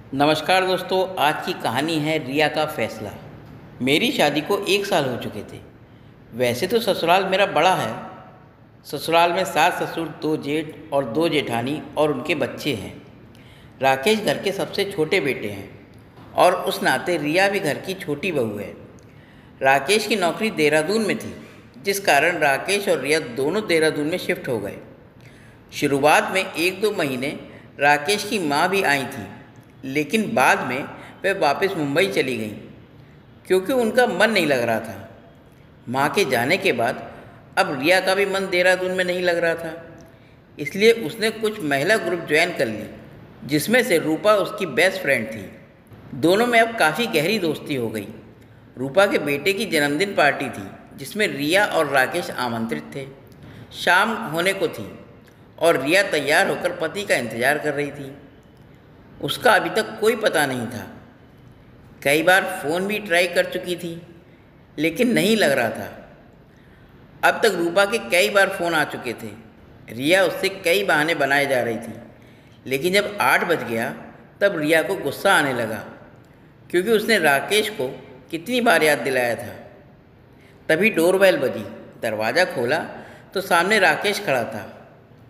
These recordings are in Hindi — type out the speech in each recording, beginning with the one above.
नमस्कार दोस्तों, आज की कहानी है रिया का फैसला। मेरी शादी को 1 साल हो चुके थे। वैसे तो ससुराल मेरा बड़ा है। ससुराल में सास ससुर, 2 जेठ और 2 जेठानी और उनके बच्चे हैं। राकेश घर के सबसे छोटे बेटे हैं और उस नाते रिया भी घर की छोटी बहू है। राकेश की नौकरी देहरादून में थी, जिस कारण राकेश और रिया दोनों देहरादून में शिफ्ट हो गए। शुरुआत में 1-2 महीने राकेश की माँ भी आई थी, लेकिन बाद में वे वापस मुंबई चली गईं क्योंकि उनका मन नहीं लग रहा था। माँ के जाने के बाद अब रिया का भी मन देहरादून में नहीं लग रहा था, इसलिए उसने कुछ महिला ग्रुप ज्वाइन कर ली, जिसमें से रूपा उसकी बेस्ट फ्रेंड थी। दोनों में अब काफ़ी गहरी दोस्ती हो गई। रूपा के बेटे की जन्मदिन पार्टी थी, जिसमें रिया और राकेश आमंत्रित थे। शाम होने को थी और रिया तैयार होकर पति का इंतज़ार कर रही थी। उसका अभी तक कोई पता नहीं था। कई बार फ़ोन भी ट्राई कर चुकी थी, लेकिन नहीं लग रहा था। अब तक रूपा के कई बार फ़ोन आ चुके थे। रिया उससे कई बहाने बनाए जा रही थी, लेकिन जब 8 बज गया तब रिया को गुस्सा आने लगा, क्योंकि उसने राकेश को कितनी बार याद दिलाया था। तभी डोरबेल बजी। दरवाज़ा खोला तो सामने राकेश खड़ा था।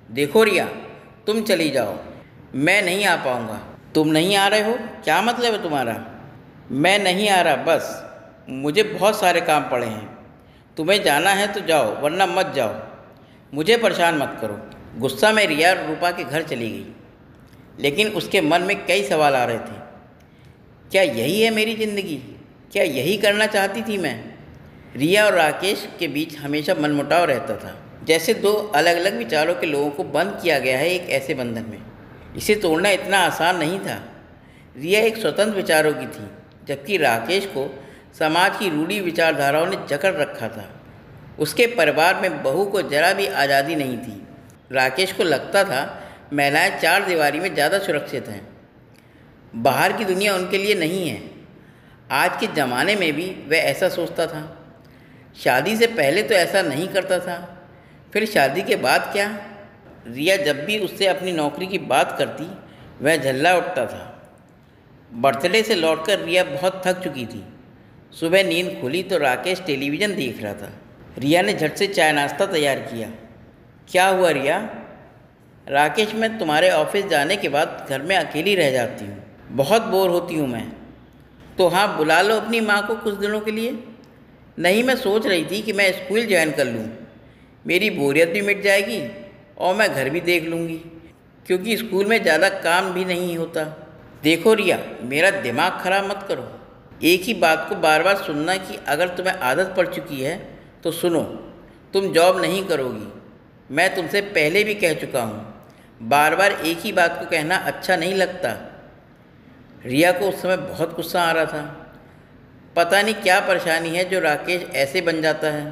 देखो रिया, तुम चली जाओ, मैं नहीं आ पाऊँगा। तुम नहीं आ रहे हो? क्या मतलब है तुम्हारा? मैं नहीं आ रहा, बस मुझे बहुत सारे काम पड़े हैं। तुम्हें जाना है तो जाओ, वरना मत जाओ। मुझे परेशान मत करो। गुस्सा में रिया रूपा के घर चली गई, लेकिन उसके मन में कई सवाल आ रहे थे। क्या यही है मेरी ज़िंदगी? क्या यही करना चाहती थी मैं? रिया और राकेश के बीच हमेशा मनमुटाव रहता था, जैसे दो अलग अलग विचारों के लोगों को बंद किया गया है एक ऐसे बंधन में। इसे तोड़ना इतना आसान नहीं था। रिया एक स्वतंत्र विचारों की थी, जबकि राकेश को समाज की रूढ़ी विचारधाराओं ने जकड़ रखा था। उसके परिवार में बहू को जरा भी आज़ादी नहीं थी। राकेश को लगता था महिलाएं 4 दीवारी में ज़्यादा सुरक्षित हैं, बाहर की दुनिया उनके लिए नहीं है। आज के ज़माने में भी वह ऐसा सोचता था। शादी से पहले तो ऐसा नहीं करता था, फिर शादी के बाद क्या? रिया जब भी उससे अपनी नौकरी की बात करती, वह झल्ला उठता था। बर्थडे से लौटकर रिया बहुत थक चुकी थी। सुबह नींद खुली तो राकेश टेलीविज़न देख रहा था। रिया ने झट से चाय नाश्ता तैयार किया। क्या हुआ रिया? राकेश, मैं तुम्हारे ऑफिस जाने के बाद घर में अकेली रह जाती हूँ, बहुत बोर होती हूँ मैं। तो हाँ, बुला लो अपनी माँ को कुछ दिनों के लिए। नहीं, मैं सोच रही थी कि मैं स्कूल ज्वाइन कर लूँ, मेरी बोरियत भी मिट जाएगी और मैं घर भी देख लूँगी, क्योंकि स्कूल में ज़्यादा काम भी नहीं होता। देखो रिया, मेरा दिमाग खराब मत करो। एक ही बात को बार बार सुनना की अगर तुम्हें आदत पड़ चुकी है तो सुनो, तुम जॉब नहीं करोगी। मैं तुमसे पहले भी कह चुका हूँ, बार बार एक ही बात को कहना अच्छा नहीं लगता। रिया को उस समय बहुत गुस्सा आ रहा था। पता नहीं क्या परेशानी है जो राकेश ऐसे बन जाता है।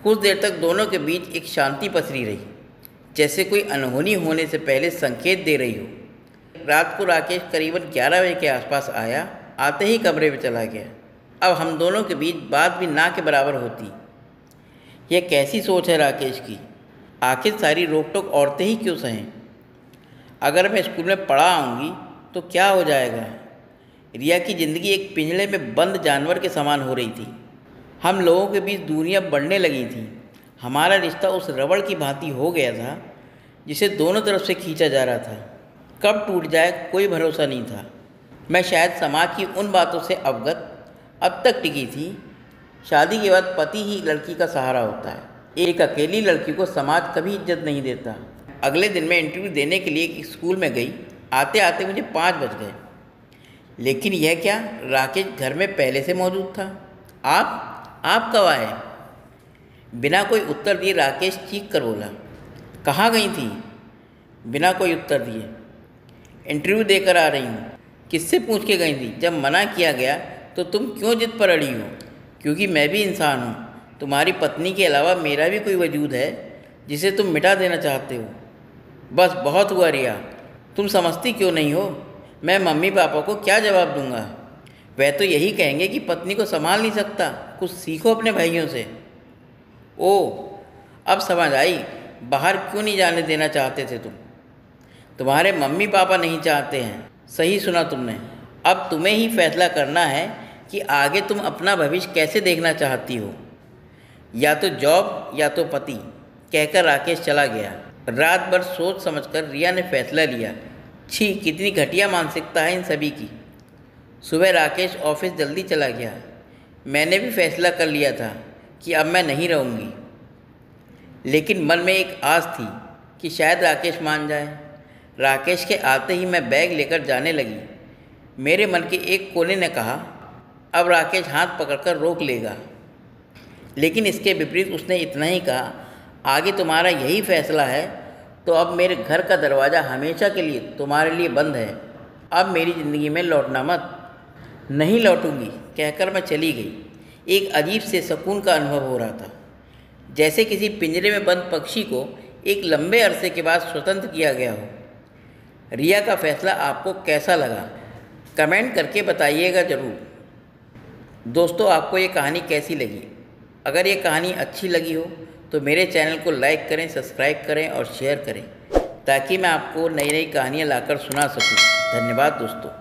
कुछ देर तक दोनों के बीच एक शांति पसरी रही, जैसे कोई अनहोनी होने से पहले संकेत दे रही हो। रात को राकेश करीबन 11 बजे के आसपास आया। आते ही कमरे में चला गया। अब हम दोनों के बीच बात भी ना के बराबर होती। यह कैसी सोच है राकेश की? आखिर सारी रोक टोक औरतें ही क्यों सहें? अगर मैं स्कूल में पढ़ा आऊँगी तो क्या हो जाएगा? रिया की ज़िंदगी एक पिंजड़े में बंद जानवर के समान हो रही थी। हम लोगों के बीच दूरियां बढ़ने लगी थीं। हमारा रिश्ता उस रबड़ की भांति हो गया था, जिसे दोनों तरफ से खींचा जा रहा था। कब टूट जाए कोई भरोसा नहीं था। मैं शायद समाज की उन बातों से अवगत अब तक टिकी थी। शादी के बाद पति ही लड़की का सहारा होता है। एक अकेली लड़की को समाज कभी इज्जत नहीं देता। अगले दिन मैं इंटरव्यू देने के लिए एक स्कूल में गई। आते आते मुझे 5 बज गए। लेकिन यह क्या, राकेश घर में पहले से मौजूद था। आप कब आए? बिना कोई उत्तर दिए राकेश चीख कर बोला। कहाँ गई थी? बिना कोई उत्तर दिए। इंटरव्यू देकर आ रही हूँ। किससे पूछ के गई थी? जब मना किया गया तो तुम क्यों जिद पर अड़ी हो? क्योंकि मैं भी इंसान हूँ। तुम्हारी पत्नी के अलावा मेरा भी कोई वजूद है जिसे तुम मिटा देना चाहते हो। बस बहुत हुआ रिया, तुम समझती क्यों नहीं हो? मैं मम्मी पापा को क्या जवाब दूंगा? वह तो यही कहेंगे कि पत्नी को संभाल नहीं सकता, कुछ सीखो अपने भाइयों से। ओह, अब समझ आई बाहर क्यों नहीं जाने देना चाहते थे तुम। तुम्हारे मम्मी पापा नहीं चाहते हैं, सही सुना तुमने। अब तुम्हें ही फैसला करना है कि आगे तुम अपना भविष्य कैसे देखना चाहती हो, या तो जॉब या तो पति, कहकर राकेश चला गया। रात भर सोच समझकर रिया ने फैसला लिया। छी, कितनी घटिया मानसिकता है इन सभी की। सुबह राकेश ऑफिस जल्दी चला गया। मैंने भी फैसला कर लिया था कि अब मैं नहीं रहूँगी, लेकिन मन में एक आस थी कि शायद राकेश मान जाए। राकेश के आते ही मैं बैग लेकर जाने लगी। मेरे मन के एक कोने ने कहा, अब राकेश हाथ पकड़कर रोक लेगा, लेकिन इसके विपरीत उसने इतना ही कहा, आगे तुम्हारा यही फैसला है तो अब मेरे घर का दरवाज़ा हमेशा के लिए तुम्हारे लिए बंद है। अब मेरी ज़िंदगी में लौटना मत। नहीं लौटूंगी, कहकर मैं चली गई। एक अजीब से सुकून का अनुभव हो रहा था, जैसे किसी पिंजरे में बंद पक्षी को एक लंबे अरसे के बाद स्वतंत्र किया गया हो। रिया का फैसला आपको कैसा लगा, कमेंट करके बताइएगा ज़रूर। दोस्तों, आपको ये कहानी कैसी लगी? अगर ये कहानी अच्छी लगी हो तो मेरे चैनल को लाइक करें, सब्सक्राइब करें और शेयर करें, ताकि मैं आपको नई नई कहानियाँ लाकर सुना सकूं। धन्यवाद दोस्तों।